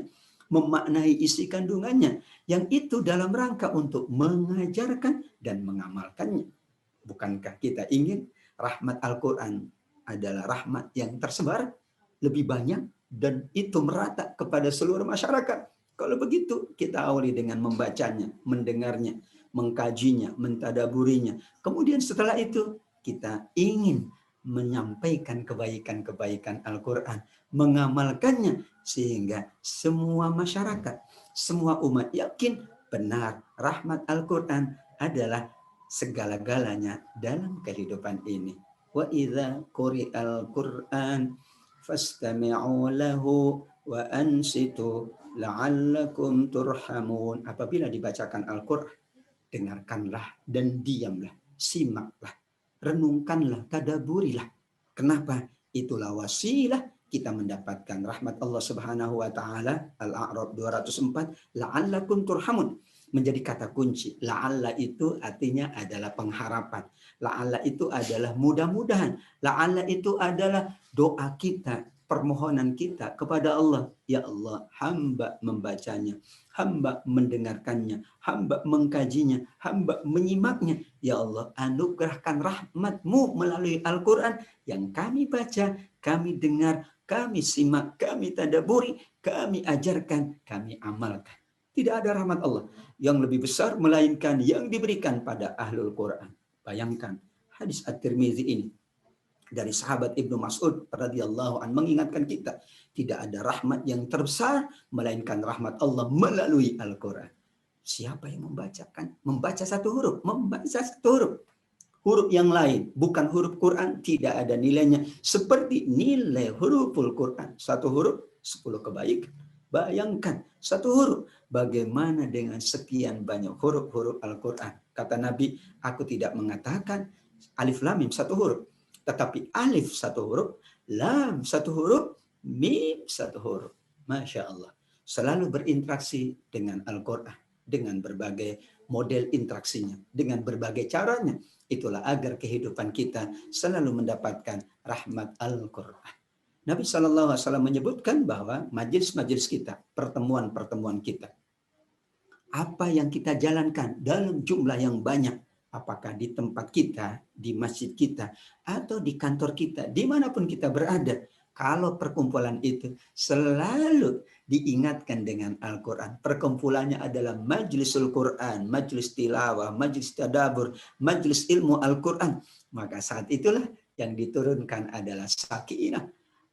memaknai isi kandungannya, yang itu dalam rangka untuk mengajarkan dan mengamalkannya. Bukankah kita ingin rahmat Al-Quran adalah rahmat yang tersebar lebih banyak dan itu merata kepada seluruh masyarakat? Kalau begitu, kita awali dengan membacanya, mendengarnya, mengkajinya, mentadaburinya. Kemudian setelah itu, kita ingin menyampaikan kebaikan-kebaikan Al-Quran, mengamalkannya, sehingga semua masyarakat, semua umat yakin benar rahmat Al-Quran adalah segala-galanya dalam kehidupan ini. Wa idza quri'al Qur'an fastami'u lahu wa ansitu la'allakum turhamun. Apabila dibacakan Al-Quran, dengarkanlah dan diamlah, simaklah, renungkanlah, tadaburilah. Kenapa? Itulah wasilah kita mendapatkan rahmat Allah Subhanahu wa taala. Al-A'raf 204, la'allakum turhamun. Menjadi kata kunci. La'alla itu artinya adalah pengharapan. La'alla itu adalah mudah-mudahan. La'alla itu adalah doa kita, permohonan kita kepada Allah. Ya Allah, hamba membacanya, hamba mendengarkannya, hamba mengkajinya, hamba menyimaknya. Ya Allah, anugerahkan rahmat-Mu melalui Al-Quran yang kami baca, kami dengar, kami simak, kami tadaburi, kami ajarkan, kami amalkan. Tidak ada rahmat Allah yang lebih besar melainkan yang diberikan pada ahlul Quran. Bayangkan hadis At-Tirmizi ini dari sahabat Ibnu Mas'ud radhiyallahu anhu mengingatkan kita, tidak ada rahmat yang terbesar melainkan rahmat Allah melalui Al-Quran. Siapa yang membacakan? Membaca satu huruf, membaca satu huruf. Huruf yang lain, bukan huruf Quran, tidak ada nilainya. Seperti nilai huruful Quran. Satu huruf, 10 kebaikan. Bayangkan, satu huruf. Bagaimana dengan sekian banyak huruf-huruf Al-Quran? Kata Nabi, aku tidak mengatakan alif lam mim satu huruf. Tetapi alif satu huruf, lam satu huruf, mim satu huruf. Masya Allah. Selalu berinteraksi dengan Al-Quran. Dengan berbagai model interaksinya. Dengan berbagai caranya. Itulah agar kehidupan kita selalu mendapatkan rahmat Al-Quran. Nabi SAW menyebutkan bahwa majelis-majelis kita, pertemuan-pertemuan kita, apa yang kita jalankan dalam jumlah yang banyak, apakah di tempat kita, di masjid kita, atau di kantor kita, dimanapun kita berada, kalau perkumpulan itu selalu diingatkan dengan Al-Quran. Perkumpulannya adalah majlisul Quran, majlis tilawah, majlis tadabur, majlis ilmu Al-Quran. Maka saat itulah yang diturunkan adalah sakinah,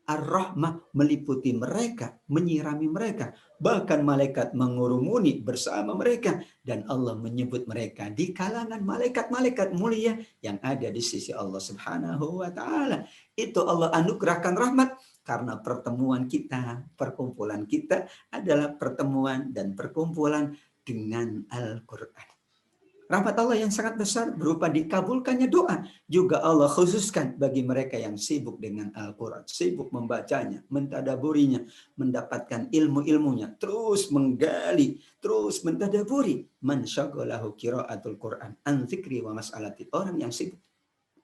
ar-rahmah meliputi mereka, menyirami mereka. Bahkan malaikat mengurumuni bersama mereka. Dan Allah menyebut mereka di kalangan malaikat-malaikat mulia yang ada di sisi Allah Subhanahu wa ta'ala. Itu Allah anugerahkan rahmat karena pertemuan kita, perkumpulan kita adalah pertemuan dan perkumpulan dengan Al-Quran. Rahmat Allah yang sangat besar berupa dikabulkannya doa. Juga Allah khususkan bagi mereka yang sibuk dengan Al-Quran. Sibuk membacanya, mentadaburinya, mendapatkan ilmu-ilmunya. Terus menggali, terus mentadaburi. Man syaghalahu qiraatul Quran an dzikri wa mas'alati. Orang yang sibuk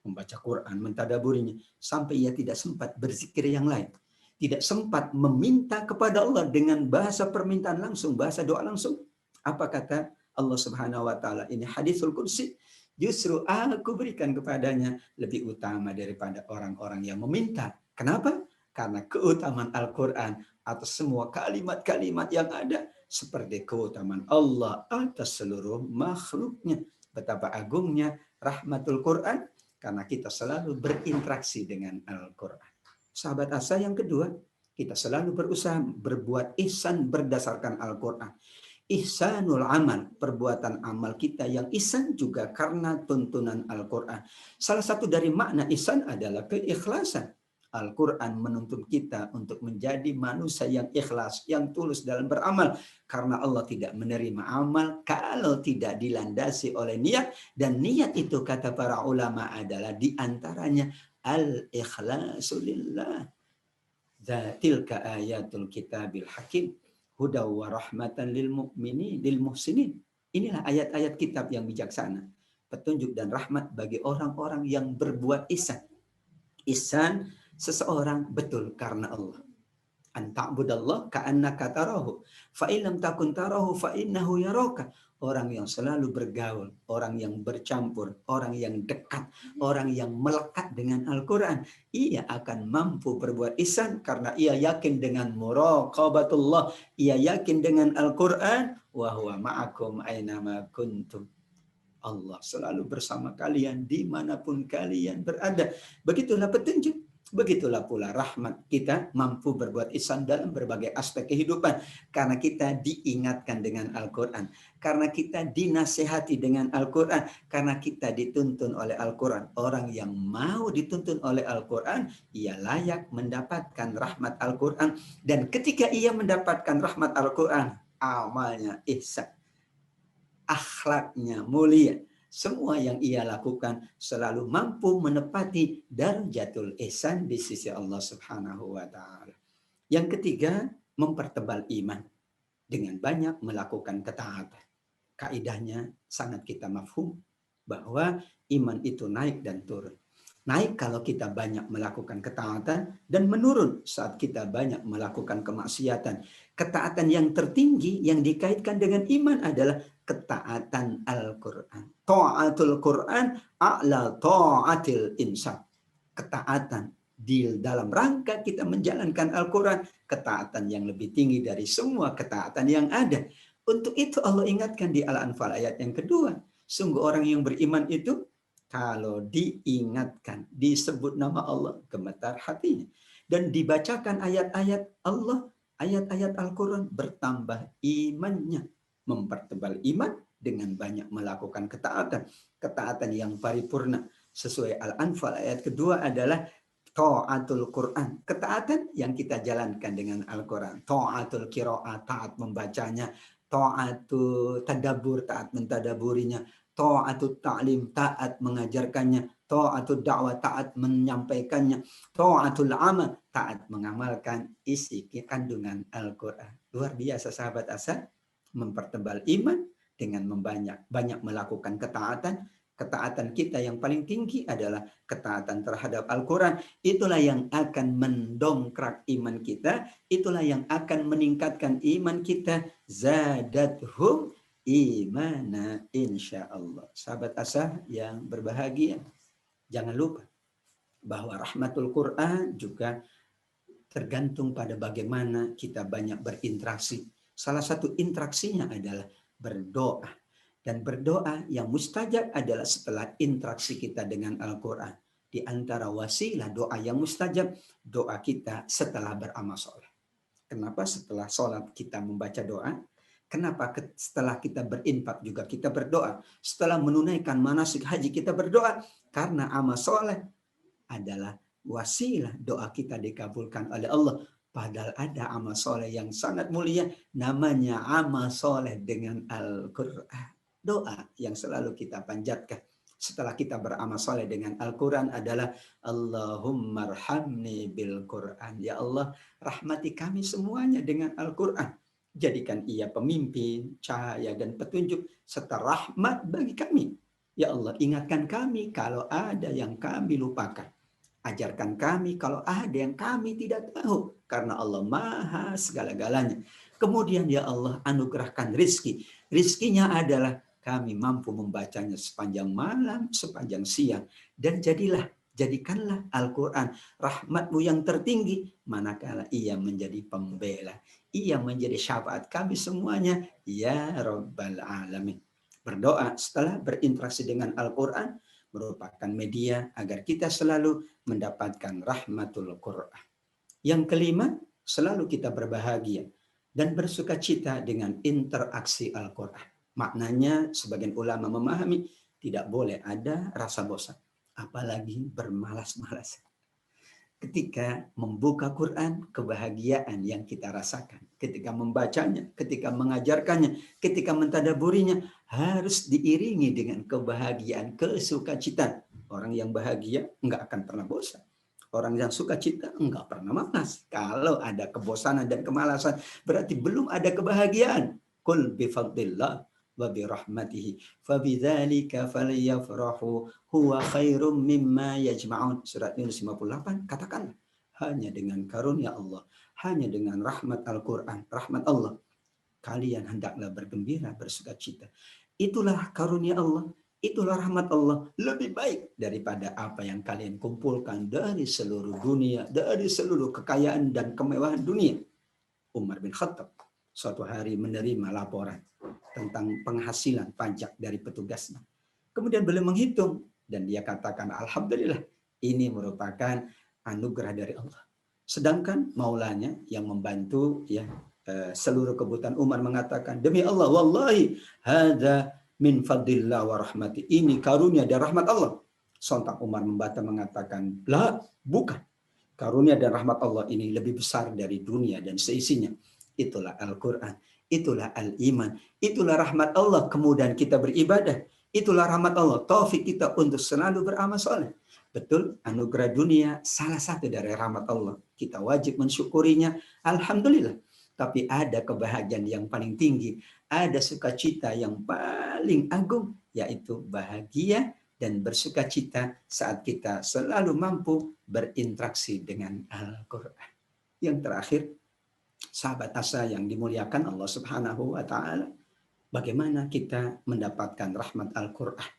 membaca Quran, mentadaburinya. Sampai ia tidak sempat berzikir yang lain. Tidak sempat meminta kepada Allah dengan bahasa permintaan langsung, bahasa doa langsung. Apa kata Allah Subhanahu wa ta'ala? Ini hadisul qudsi. Justru aku berikan kepadanya lebih utama daripada orang-orang yang meminta. Kenapa? Karena keutamaan Al-Quran atas semua kalimat-kalimat yang ada seperti keutamaan Allah atas seluruh makhluknya. Betapa agungnya rahmatul Quran karena kita selalu berinteraksi dengan Al-Quran. Sahabat asa yang kedua, kita selalu berusaha berbuat ihsan berdasarkan Al-Quran. Ihsanul amal, perbuatan amal kita yang ihsan juga karena tuntunan Al-Quran. Salah satu dari makna ihsan adalah keikhlasan. Al-Quran menuntun kita untuk menjadi manusia yang ikhlas, yang tulus dalam beramal. Karena Allah tidak menerima amal kalau tidak dilandasi oleh niat. Dan niat itu kata para ulama adalah diantaranya al-ikhlasu lillah. Tilka ayatul kitabil hakim. Huda wa rahmatan lil mu'minin lil muhsinin. Inilah ayat-ayat kitab yang bijaksana. Petunjuk dan rahmat bagi orang-orang yang berbuat ihsan. Ihsan seseorang betul karena Allah. An ta'budallah ka'annaka tarahu. Fa in lam takun tarahu fa innahu yaraka. Orang yang selalu bergaul, orang yang bercampur, orang yang dekat, orang yang melekat dengan Al-Quran. Ia akan mampu berbuat ihsan karena ia yakin dengan muraqabatullah. Ia yakin dengan Al-Quran. Wa huwa ma'akum aynama kuntum. Allah selalu bersama kalian dimanapun kalian berada. Begitulah petunjuk. Begitulah pula rahmat kita mampu berbuat ihsan dalam berbagai aspek kehidupan. Karena kita diingatkan dengan Al-Quran. Karena kita dinasehati dengan Al-Quran. Karena kita dituntun oleh Al-Quran. Orang yang mau dituntun oleh Al-Quran, ia layak mendapatkan rahmat Al-Quran. Dan ketika ia mendapatkan rahmat Al-Quran, amalnya ihsan. Akhlaknya mulia. Semua yang ia lakukan selalu mampu menepati darajatul ihsan di sisi Allah Subhanahu wa ta'ala. Yang ketiga, mempertebal iman dengan banyak melakukan ketaatan. Kaidahnya sangat kita mafhum bahwa iman itu naik dan turun. Naik kalau kita banyak melakukan ketaatan dan menurun saat kita banyak melakukan kemaksiatan. Ketaatan yang tertinggi yang dikaitkan dengan iman adalah ketaatan Al-Quran. Ta'atul Quran a'la ta'atil insan. Ketaatan di dalam rangka kita menjalankan Al-Quran. Ketaatan yang lebih tinggi dari semua ketaatan yang ada. Untuk itu Allah ingatkan di Al-Anfal ayat yang kedua. Sungguh orang yang beriman itu kalau diingatkan, disebut nama Allah, gemetar hatinya. Dan dibacakan ayat-ayat Allah, ayat-ayat Al-Quran, bertambah imannya. mempertebal iman dengan banyak melakukan ketaatan. Ketaatan yang paripurna sesuai Al-Anfal ayat kedua adalah ta'atul Quran. Ketaatan yang kita jalankan dengan Al-Quran. Ta'atul qiraat, taat membacanya. Ta'atul tadabbur, taat mentadaburinya. Ta'atul ta'lim, taat mengajarkannya. Ta'atul dakwah, taat menyampaikannya. Ta'atul amal, taat mengamalkan isi kandungan Al-Quran. Luar biasa sahabat Asa, mempertebal iman dengan banyak melakukan ketaatan. Ketaatan kita yang paling tinggi adalah ketaatan terhadap Al-Quran. Itulah yang akan mendongkrak iman kita. Itulah yang akan meningkatkan iman kita. Zadathum imana insyaallah. Sahabat Asa yang berbahagia, jangan lupa bahwa rahmatul Quran juga tergantung pada bagaimana kita banyak berinteraksi. Salah satu interaksinya adalah berdoa. Dan berdoa yang mustajab adalah setelah interaksi kita dengan Al-Quran. Di antara wasilah doa yang mustajab, doa kita setelah beramal soleh. Kenapa setelah sholat kita membaca doa? Kenapa setelah kita berinfak juga kita berdoa? Setelah menunaikan manasik haji kita berdoa? Karena amal soleh adalah wasilah doa kita dikabulkan oleh Allah. Padahal ada amal soleh yang sangat mulia, namanya amal soleh dengan Al-Quran. Doa yang selalu kita panjatkan setelah kita beramal soleh dengan Al-Quran adalah Allahumma arhamni bil Quran. Ya Allah, rahmati kami semuanya dengan Al-Quran. Jadikan ia pemimpin, cahaya dan petunjuk serta rahmat bagi kami. Ya Allah, ingatkan kami kalau ada yang kami lupakan. Ajarkan kami kalau ada yang kami tidak tahu. Karena Allah maha segala-galanya. Kemudian ya Allah, anugerahkan rizki. Rizkinya adalah kami mampu membacanya sepanjang malam, sepanjang siang. Dan jadikanlah Al-Quran rahmat-Mu yang tertinggi, manakala ia menjadi pembela. Ia menjadi syafaat kami semuanya. Ya Rabbal Alamin. Berdoa setelah berinteraksi dengan Al-Quran merupakan media agar kita selalu mendapatkan rahmatul Quran. Yang kelima, selalu kita berbahagia dan bersuka cita dengan interaksi Al-Quran. Maknanya sebagian ulama memahami tidak boleh ada rasa bosan, apalagi bermalas-malas. Ketika membuka Quran, kebahagiaan yang kita rasakan. Ketika membacanya, ketika mengajarkannya, ketika mentadaburinya, harus diiringi dengan kebahagiaan, kesukacitaan. Orang yang bahagia enggak akan pernah bosan. Orang yang suka cita enggak pernah malas. Kalau ada kebosanan dan kemalasan, berarti belum ada kebahagiaan. Qul bifadlillah wa birahmatihi fabidzalika falyafrahu huwa khairum mimma yajma'un. Surat Yunus 58, katakan hanya dengan karunia Allah, hanya dengan rahmat Al-Quran, rahmat Allah, kalian hendaklah bergembira, bersukacita. Itulah karunia Allah, itulah rahmat Allah, lebih baik daripada apa yang kalian kumpulkan dari seluruh dunia, dari seluruh kekayaan dan kemewahan dunia. Umar bin Khattab suatu hari menerima laporan tentang penghasilan pajak dari petugasnya. Kemudian beliau menghitung dan dia katakan, alhamdulillah, ini merupakan anugerah dari Allah. Sedangkan maulanya yang membantu seluruh kebutuhan Umar mengatakan, demi Allah, wallahi hadza min fadlillah wa rahmati. Ini karunia dan rahmat Allah. Sontak Umar membantah mengatakan, lah, bukan. Karunia dan rahmat Allah ini lebih besar dari dunia dan seisinya. Itulah Al-Quran, itulah Al-Iman, itulah rahmat Allah. Kemudian kita beribadah, itulah rahmat Allah. Taufik kita untuk selalu beramal soleh. Betul, anugerah dunia salah satu dari rahmat Allah. Kita wajib mensyukurinya, alhamdulillah. Tapi ada kebahagiaan yang paling tinggi, ada sukacita yang paling agung, yaitu bahagia dan bersukacita saat kita selalu mampu berinteraksi dengan Al-Quran. Yang terakhir, sahabat Asa yang dimuliakan Allah Subhanahu wa Ta'ala, bagaimana kita mendapatkan rahmat Al-Quran?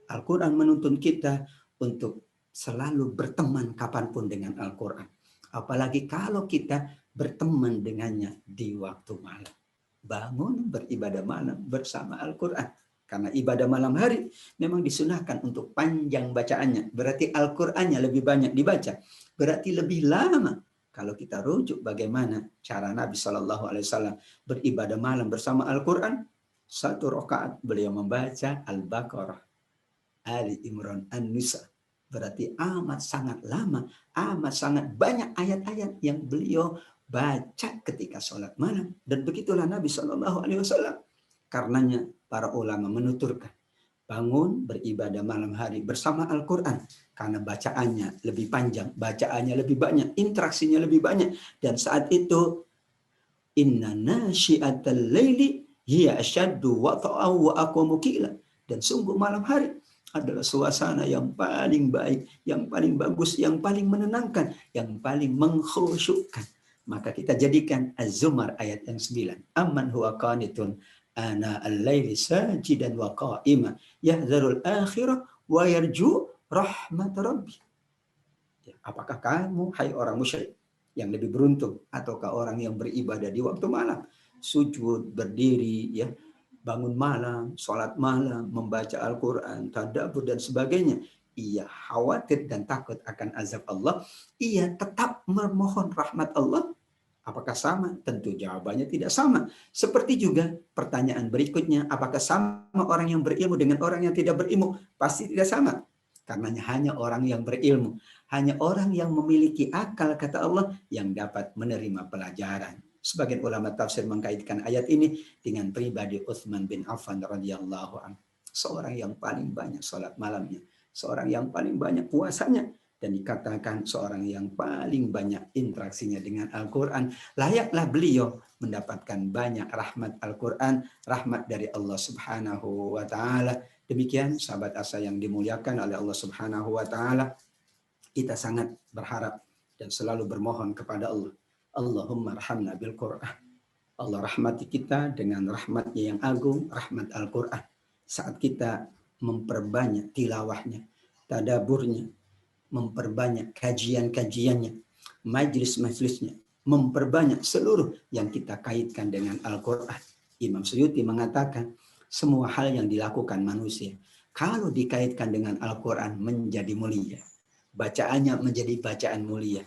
Al-Quran menuntun kita untuk selalu berteman kapanpun dengan Al-Quran. Apalagi kalau kita berteman dengannya di waktu malam. Bangun beribadah malam bersama Al-Quran. Karena ibadah malam hari memang disunahkan untuk panjang bacaannya. Berarti Al-Qurannya lebih banyak dibaca. Berarti lebih lama. Kalau kita rujuk bagaimana cara Nabi SAW beribadah malam bersama Al-Quran, Satu rakaat beliau membaca Al-Baqarah, Ali Imran, An-Nisa. Berarti amat sangat lama, amat sangat banyak ayat-ayat yang beliau baca ketika sholat malam. Dan begitulah Nabi Shallallahu Alaihi Wasallam. Karenanya para ulama menuturkan, bangun beribadah malam hari bersama Al-Quran. Karena bacaannya lebih panjang, bacaannya lebih banyak, interaksinya lebih banyak. Dan saat itu, inna nasyi'atal laili hiya asyaddu wata'aw wa aqwamu qila. Dan sungguh malam hari adalah suasana yang paling baik, yang paling bagus, yang paling menenangkan, yang paling mengkhusyukkan. Maka kita jadikan Az-Zumar ayat yang 9. Amman huwa qanitun ana al-laili sajidan wa qa'ima yahzarul akhirah wa yarju rahmat rabbi. Apakah kamu, hai orang musyrik, yang lebih beruntung, ataukah orang yang beribadah di waktu malam, sujud, berdiri, ya, bangun malam, sholat malam, membaca Al-Quran, tadabbur dan sebagainya. Ia khawatir dan takut akan azab Allah. Ia tetap memohon rahmat Allah. Apakah sama? Tentu jawabannya tidak sama. Seperti juga pertanyaan berikutnya, apakah sama orang yang berilmu dengan orang yang tidak berilmu? Pasti tidak sama. Karenanya hanya orang yang berilmu, hanya orang yang memiliki akal, kata Allah, yang dapat menerima pelajaran. Sebagian ulama tafsir mengkaitkan ayat ini dengan pribadi Utsman bin Affan radhiyallahu anhu. Seorang yang paling banyak salat malamnya, seorang yang paling banyak puasanya, dan dikatakan seorang yang paling banyak interaksinya dengan Al-Quran. Layaklah beliau mendapatkan banyak rahmat Al-Quran, rahmat dari Allah Subhanahu wa Ta'ala. Demikian sahabat asa yang dimuliakan oleh Allah Subhanahu wa Ta'ala, kita sangat berharap dan selalu bermohon kepada Allah, Allahumma arhamna bil Quran. Allah rahmati kita dengan rahmatnya yang agung, rahmat Al-Quran. Saat kita memperbanyak tilawahnya, tadaburnya, memperbanyak kajian-kajiannya, majlis-majlisnya, memperbanyak seluruh yang kita kaitkan dengan Al-Quran. Imam Suyuti mengatakan, semua hal yang dilakukan manusia, kalau dikaitkan dengan Al-Quran menjadi mulia. Bacaannya menjadi bacaan mulia.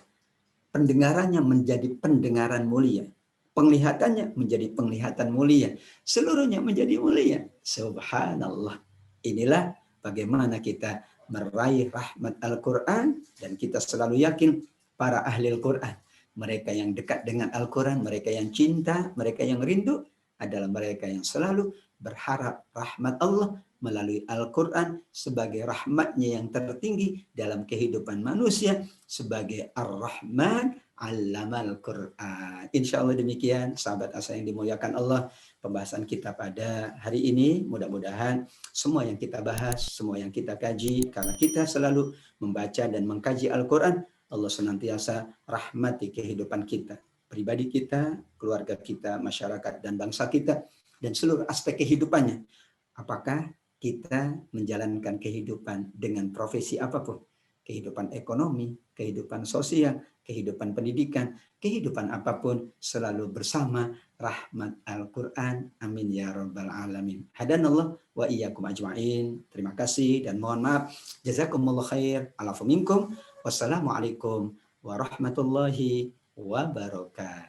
Pendengarannya menjadi pendengaran mulia. Penglihatannya menjadi penglihatan mulia. Seluruhnya menjadi mulia. Subhanallah. Inilah bagaimana kita meraih rahmat Al-Quran, dan kita selalu yakin para ahli Al-Quran, mereka yang dekat dengan Al-Quran, mereka yang cinta, mereka yang rindu, adalah mereka yang selalu berharap rahmat Allah melalui Al-Quran sebagai rahmatnya yang tertinggi dalam kehidupan manusia, sebagai Ar-Rahman Allamal Quran. Insya Allah demikian sahabat asa yang dimuliakan Allah, pembahasan kita pada hari ini. Mudah-mudahan semua yang kita bahas, semua yang kita kaji, karena kita selalu membaca dan mengkaji Al-Quran, Allah senantiasa rahmati kehidupan kita, pribadi kita, keluarga kita, masyarakat dan bangsa kita, dan seluruh aspek kehidupannya. Apakah kita menjalankan kehidupan dengan profesi apapun, kehidupan ekonomi, kehidupan sosial, kehidupan pendidikan, kehidupan apapun, selalu bersama rahmat Al-Quran. Amin ya rabbal alamin. Hadanallah wa iyyakum ajma'in. Terima kasih dan mohon maaf. Jazakumullah khair. Alafu minkum. Wassalamualaikum warahmatullahi wabarakatuh.